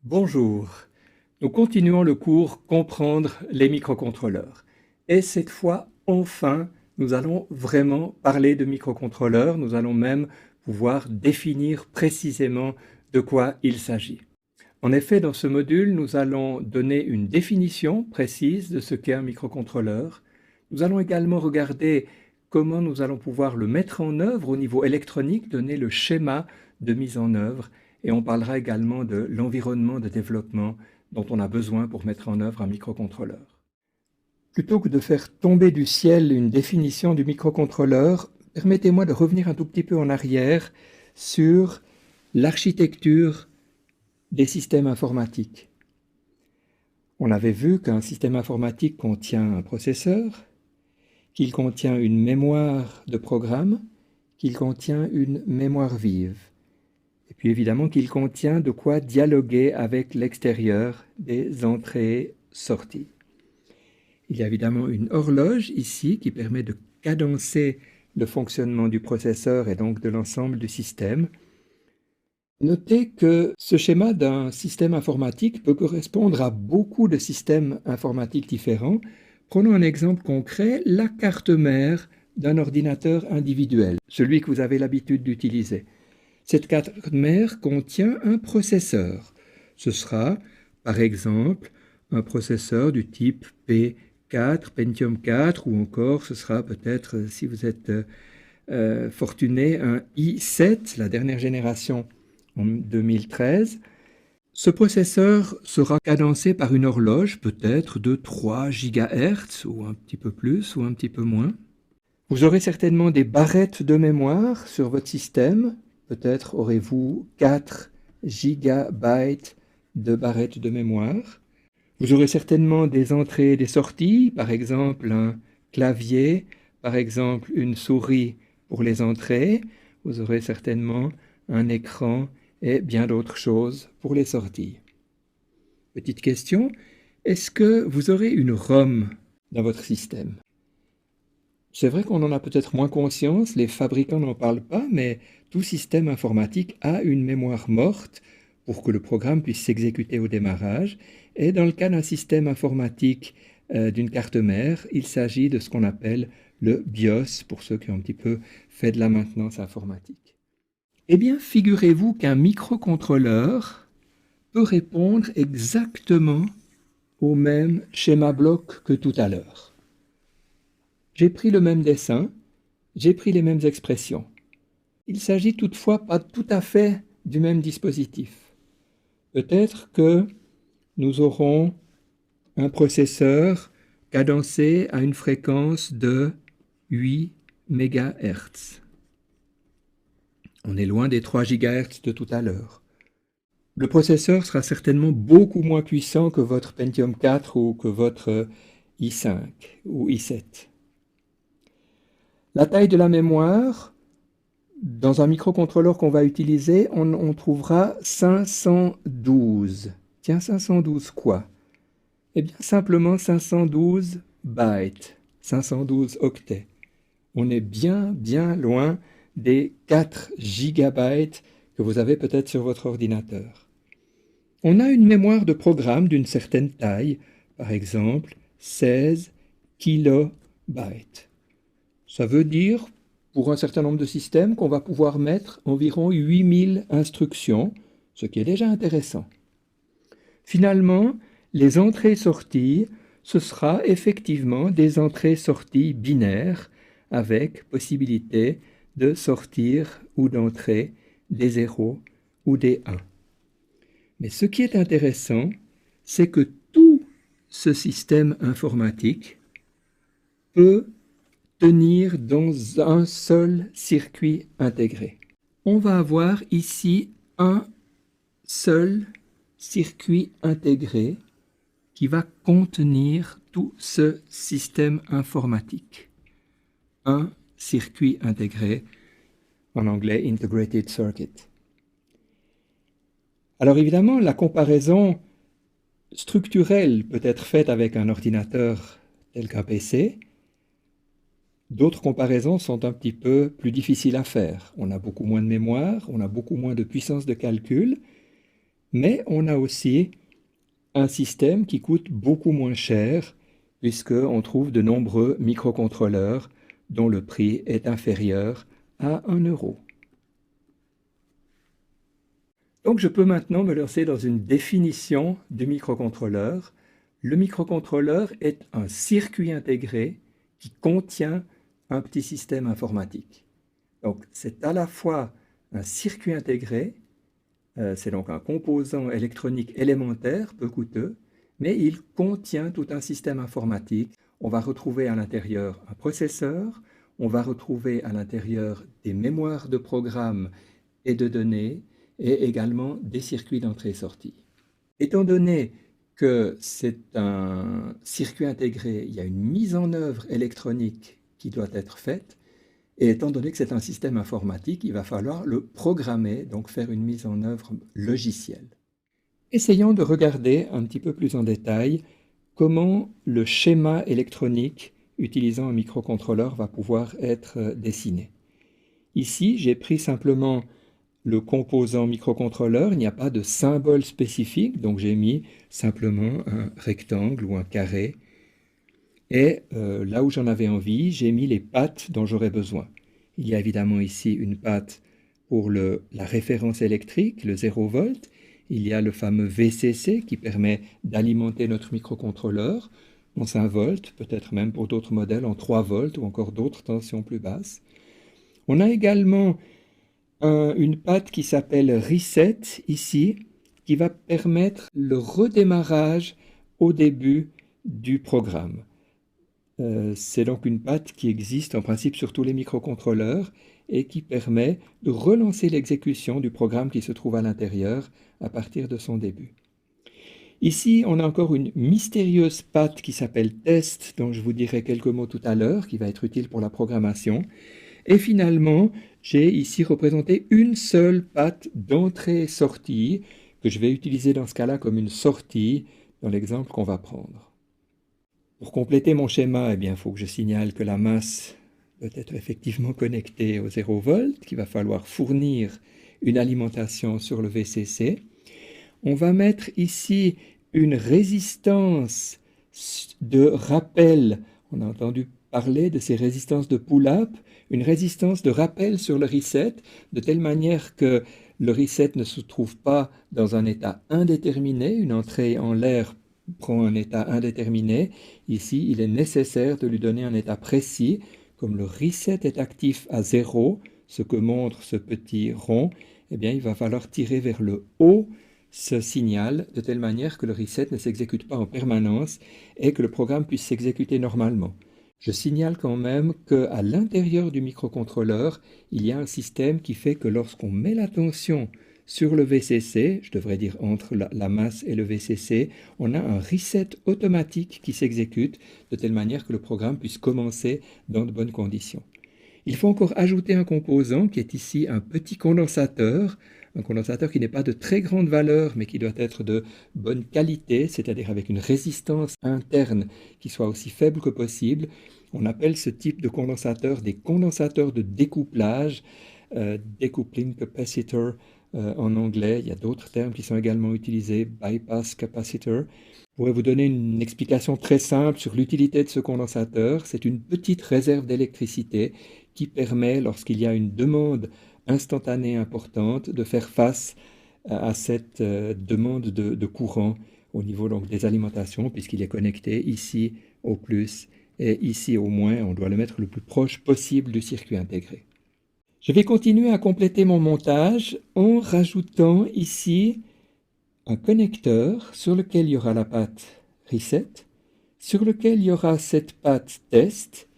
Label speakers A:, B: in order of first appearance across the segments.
A: Bonjour, nous continuons le cours Comprendre les microcontrôleurs. Et cette fois, enfin, nous allons vraiment parler de microcontrôleurs, nous allons même pouvoir définir précisément de quoi il s'agit. En effet, dans ce module, nous allons donner une définition précise de ce qu'est un microcontrôleur. Nous allons également regarder comment nous allons pouvoir le mettre en œuvre au niveau électronique, donner le schéma de mise en œuvre, et on parlera également de l'environnement de développement dont on a besoin pour mettre en œuvre un microcontrôleur. Plutôt que de faire tomber du ciel une définition du microcontrôleur, permettez-moi de revenir un tout petit peu en arrière sur l'architecture des systèmes informatiques. On avait vu qu'un système informatique contient un processeur, qu'il contient une mémoire de programme, qu'il contient une mémoire vive. Et puis évidemment qu'il contient de quoi dialoguer avec l'extérieur des entrées-sorties. Il y a évidemment une horloge ici qui permet de cadencer le fonctionnement du processeur et donc de l'ensemble du système. Notez que ce schéma d'un système informatique peut correspondre à beaucoup de systèmes informatiques différents. Prenons un exemple concret, la carte mère d'un ordinateur individuel, celui que vous avez l'habitude d'utiliser. Cette carte mère contient un processeur. Ce sera, par exemple, un processeur du type P4, Pentium 4, ou encore ce sera peut-être, si vous êtes fortuné, un i7, la dernière génération en 2013. Ce processeur sera cadencé par une horloge peut-être de 3 GHz, ou un petit peu plus, ou un petit peu moins. Vous aurez certainement des barrettes de mémoire sur votre système. Peut-être aurez-vous 4 gigabytes de barrettes de mémoire. Vous aurez certainement des entrées et des sorties, par exemple un clavier, par exemple une souris pour les entrées. Vous aurez certainement un écran et bien d'autres choses pour les sorties. Petite question, est-ce que vous aurez une ROM dans votre système? C'est vrai qu'on en a peut-être moins conscience, les fabricants n'en parlent pas, mais tout système informatique a une mémoire morte pour que le programme puisse s'exécuter au démarrage. Et dans le cas d'un système informatique d'une carte mère, il s'agit de ce qu'on appelle le BIOS, pour ceux qui ont un petit peu fait de la maintenance informatique. Eh bien, figurez-vous qu'un microcontrôleur peut répondre exactement au même schéma bloc que tout à l'heure. J'ai pris le même dessin, j'ai pris les mêmes expressions. Il s'agit toutefois pas tout à fait du même dispositif. Peut-être que nous aurons un processeur cadencé à une fréquence de 8 MHz. On est loin des 3 GHz de tout à l'heure. Le processeur sera certainement beaucoup moins puissant que votre Pentium 4 ou que votre i5 ou i7. La taille de la mémoire, dans un microcontrôleur qu'on va utiliser, on trouvera 512. Tiens, 512 quoi? Eh bien, simplement 512 bytes, 512 octets. On est bien loin des 4 gigabytes que vous avez peut-être sur votre ordinateur. On a une mémoire de programme d'une certaine taille, par exemple 16 kilobytes. Ça veut dire, pour un certain nombre de systèmes, qu'on va pouvoir mettre environ 8000 instructions, ce qui est déjà intéressant. Finalement, les entrées-sorties, ce sera effectivement des entrées-sorties binaires avec possibilité de sortir ou d'entrer des 0 ou des 1. Mais ce qui est intéressant, c'est que tout ce système informatique peut tenir dans un seul circuit intégré. On va avoir ici un seul circuit intégré qui va contenir tout ce système informatique. Un circuit intégré, en anglais Integrated Circuit. Alors évidemment, la comparaison structurelle peut être faite avec un ordinateur tel qu'un PC. D'autres comparaisons sont un petit peu plus difficiles à faire. On a beaucoup moins de mémoire, on a beaucoup moins de puissance de calcul, Mais on a aussi un système qui coûte beaucoup moins cher puisqu'on trouve de nombreux microcontrôleurs dont le prix est inférieur à 1 euro. Donc je peux maintenant me lancer dans une définition du microcontrôleur. Le microcontrôleur est un circuit intégré qui contient un petit système informatique. Donc c'est à la fois un circuit intégré, c'est donc un composant électronique élémentaire, peu coûteux, mais il contient tout un système informatique. On va retrouver à l'intérieur un processeur, on va retrouver à l'intérieur des mémoires de programmes et de données, et également des circuits d'entrée et sortie. Étant donné que c'est un circuit intégré, il y a une mise en œuvre électronique qui doit être faite, et étant donné que c'est un système informatique, il va falloir le programmer, donc faire une mise en œuvre logicielle. Essayons de regarder un petit peu plus en détail comment le schéma électronique utilisant un microcontrôleur va pouvoir être dessiné. Ici, j'ai pris simplement le composant microcontrôleur, il n'y a pas de symbole spécifique, donc j'ai mis simplement un rectangle ou un carré. Et là où j'en avais envie, j'ai mis les pattes dont j'aurais besoin. Il y a évidemment ici une patte pour la référence électrique, le 0 volt. Il y a le fameux VCC qui permet d'alimenter notre microcontrôleur en 5 volts, peut-être même pour d'autres modèles en 3 volts ou encore d'autres tensions plus basses. On a également une patte qui s'appelle Reset ici, qui va permettre le redémarrage au début du programme. C'est donc une patte qui existe en principe sur tous les microcontrôleurs et qui permet de relancer l'exécution du programme qui se trouve à l'intérieur à partir de son début. Ici, on a encore une mystérieuse patte qui s'appelle Test, dont je vous dirai quelques mots tout à l'heure, qui va être utile pour la programmation. Et finalement, j'ai ici représenté une seule patte d'entrée et sortie que je vais utiliser dans ce cas-là comme une sortie dans l'exemple qu'on va prendre. Pour compléter mon schéma, il faut que je signale que la masse doit être effectivement connectée au 0 volt, qu'il va falloir fournir une alimentation sur le VCC. On va mettre ici une résistance de rappel. On a entendu parler de ces résistances de pull-up, une résistance de rappel sur le reset, de telle manière que le reset ne se trouve pas dans un état indéterminé, une entrée en l'air prend un état indéterminé. Ici, il est nécessaire de lui donner un état précis. Comme le reset est actif à 0, ce que montre ce petit rond, il va falloir tirer vers le haut ce signal de telle manière que le reset ne s'exécute pas en permanence et que le programme puisse s'exécuter normalement. Je signale quand même qu'à l'intérieur du microcontrôleur, il y a un système qui fait que lorsqu'on met la tension sur le VCC, je devrais dire entre la masse et le VCC, on a un reset automatique qui s'exécute de telle manière que le programme puisse commencer dans de bonnes conditions. Il faut encore ajouter un composant qui est ici un petit condensateur, un condensateur qui n'est pas de très grande valeur, mais qui doit être de bonne qualité, c'est-à-dire avec une résistance interne qui soit aussi faible que possible. On appelle ce type de condensateur des condensateurs de découplage, decoupling capacitor en anglais. Il y a d'autres termes qui sont également utilisés, bypass capacitor. Je pourrais vous donner une explication très simple sur l'utilité de ce condensateur. C'est une petite réserve d'électricité qui permet, lorsqu'il y a une demande instantanée importante, de faire face à cette demande de courant au niveau donc, des alimentations, puisqu'il est connecté ici au plus et ici au moins. On doit le mettre le plus proche possible du circuit intégré. Je vais continuer à compléter mon montage en rajoutant ici un connecteur sur lequel il y aura la patte Reset, sur lequel il y aura cette patte Test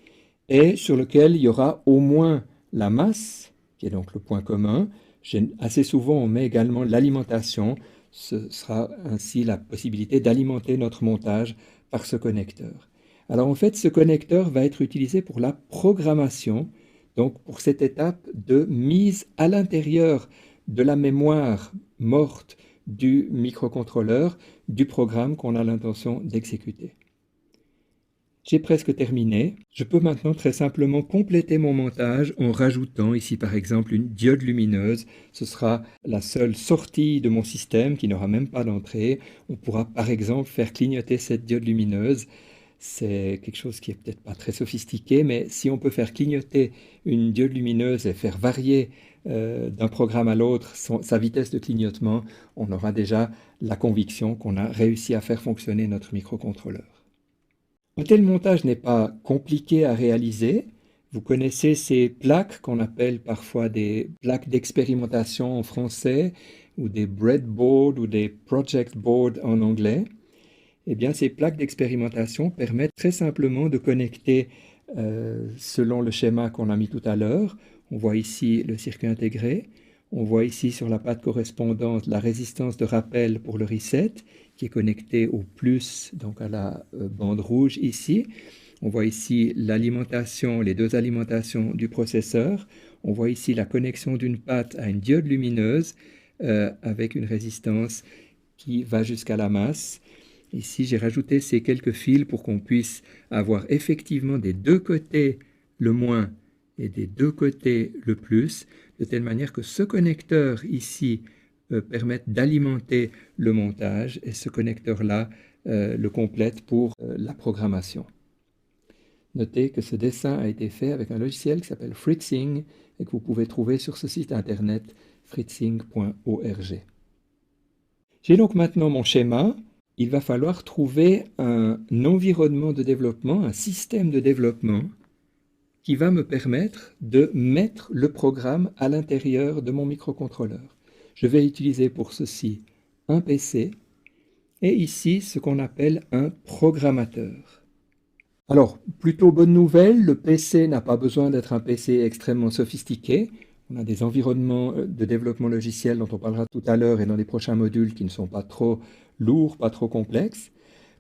A: et sur lequel il y aura au moins la masse, qui est donc le point commun. Assez souvent, on met également l'alimentation. Ce sera ainsi la possibilité d'alimenter notre montage par ce connecteur. Alors en fait, ce connecteur va être utilisé pour la programmation, donc pour cette étape de mise à l'intérieur de la mémoire morte du microcontrôleur, du programme qu'on a l'intention d'exécuter. J'ai presque terminé. Je peux maintenant très simplement compléter mon montage en rajoutant ici par exemple une diode lumineuse. Ce sera la seule sortie de mon système qui n'aura même pas d'entrée. On pourra par exemple faire clignoter cette diode lumineuse. C'est quelque chose qui est peut-être pas très sophistiqué, mais si on peut faire clignoter une diode lumineuse et faire varier d'un programme à l'autre sa vitesse de clignotement, on aura déjà la conviction qu'on a réussi à faire fonctionner notre microcontrôleur. Un tel montage n'est pas compliqué à réaliser. Vous connaissez ces plaques qu'on appelle parfois des plaques d'expérimentation en français, ou des breadboards ou des project boards en anglais. Eh bien, ces plaques d'expérimentation permettent très simplement de connecter selon le schéma qu'on a mis tout à l'heure. On voit ici le circuit intégré. On voit ici sur la patte correspondante la résistance de rappel pour le reset qui est connectée au plus, donc à la bande rouge ici. On voit ici l'alimentation, les deux alimentations du processeur. On voit ici la connexion d'une patte à une diode lumineuse avec une résistance qui va jusqu'à la masse. Ici, j'ai rajouté ces quelques fils pour qu'on puisse avoir effectivement des deux côtés le moins et des deux côtés le plus, de telle manière que ce connecteur ici permette d'alimenter le montage et ce connecteur-là le complète pour la programmation. Notez que ce dessin a été fait avec un logiciel qui s'appelle Fritzing et que vous pouvez trouver sur ce site internet fritzing.org. J'ai donc maintenant mon schéma. Il va falloir trouver un environnement de développement, un système de développement qui va me permettre de mettre le programme à l'intérieur de mon microcontrôleur. Je vais utiliser pour ceci un PC et ici ce qu'on appelle un programmateur. Alors, plutôt bonne nouvelle, le PC n'a pas besoin d'être un PC extrêmement sophistiqué. On a des environnements de développement logiciel dont on parlera tout à l'heure et dans les prochains modules qui ne sont pas trop lourds, pas trop complexes.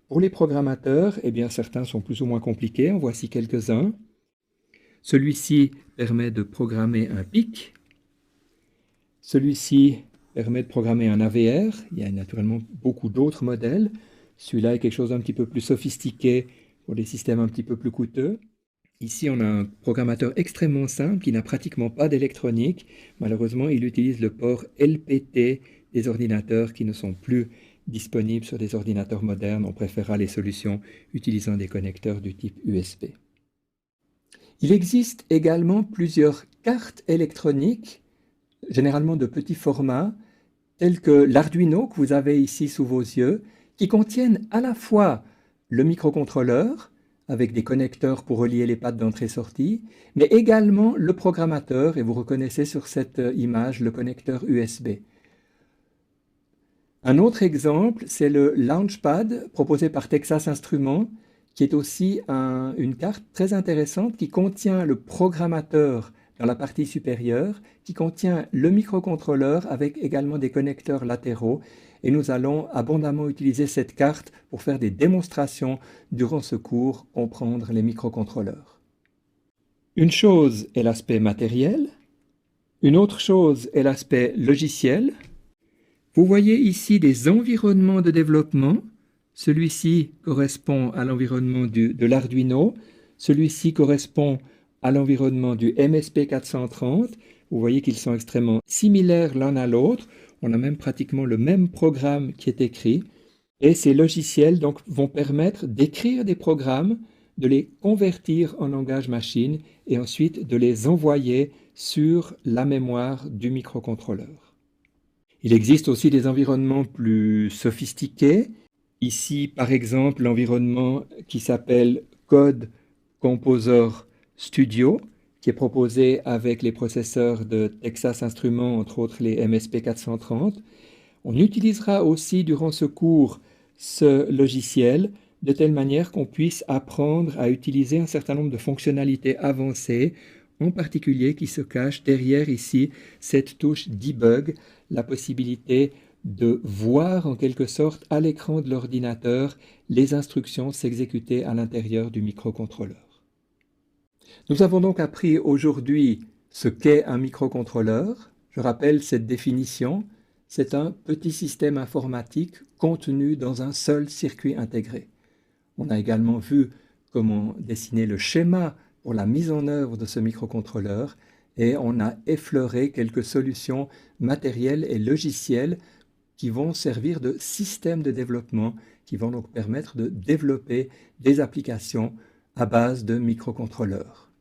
A: Pour les programmateurs, eh bien, certains sont plus ou moins compliqués. En voici quelques-uns. Celui-ci permet de programmer un PIC. Celui-ci permet de programmer un AVR. Il y a naturellement beaucoup d'autres modèles. Celui-là est quelque chose d'un petit peu plus sophistiqué pour des systèmes un petit peu plus coûteux. Ici, on a un programmateur extrêmement simple qui n'a pratiquement pas d'électronique. Malheureusement, il utilise le port LPT des ordinateurs qui ne sont plus disponibles sur des ordinateurs modernes. On préférera les solutions utilisant des connecteurs du type USB. Il existe également plusieurs cartes électroniques, généralement de petit format, telles que l'Arduino que vous avez ici sous vos yeux, qui contiennent à la fois le microcontrôleur, avec des connecteurs pour relier les pattes d'entrée-sortie, mais également le programmateur, et vous reconnaissez sur cette image le connecteur USB. Un autre exemple, c'est le Launchpad proposé par Texas Instruments, qui est aussi une carte très intéressante qui contient le programmateur dans la partie supérieure, qui contient le microcontrôleur avec également des connecteurs latéraux. Et nous allons abondamment utiliser cette carte pour faire des démonstrations durant ce cours, comprendre les microcontrôleurs. Une chose est l'aspect matériel, une autre chose est l'aspect logiciel. Vous voyez ici des environnements de développement. Celui-ci correspond à l'environnement de l'Arduino, celui-ci correspond à l'environnement du MSP430. Vous voyez qu'ils sont extrêmement similaires l'un à l'autre. On a même pratiquement le même programme qui est écrit. Et ces logiciels donc, vont permettre d'écrire des programmes, de les convertir en langage machine et ensuite de les envoyer sur la mémoire du microcontrôleur. Il existe aussi des environnements plus sophistiqués. Ici, par exemple, l'environnement qui s'appelle Code Composer Studio, qui est proposé avec les processeurs de Texas Instruments, entre autres les MSP430. On utilisera aussi durant ce cours ce logiciel de telle manière qu'on puisse apprendre à utiliser un certain nombre de fonctionnalités avancées, en particulier qui se cachent derrière ici cette touche Debug, la possibilité de voir en quelque sorte à l'écran de l'ordinateur les instructions s'exécuter à l'intérieur du microcontrôleur. Nous avons donc appris aujourd'hui ce qu'est un microcontrôleur. Je rappelle cette définition. C'est un petit système informatique contenu dans un seul circuit intégré. On a également vu comment dessiner le schéma pour la mise en œuvre de ce microcontrôleur et on a effleuré quelques solutions matérielles et logicielles qui vont servir de système de développement, qui vont donc permettre de développer des applications à base de microcontrôleurs.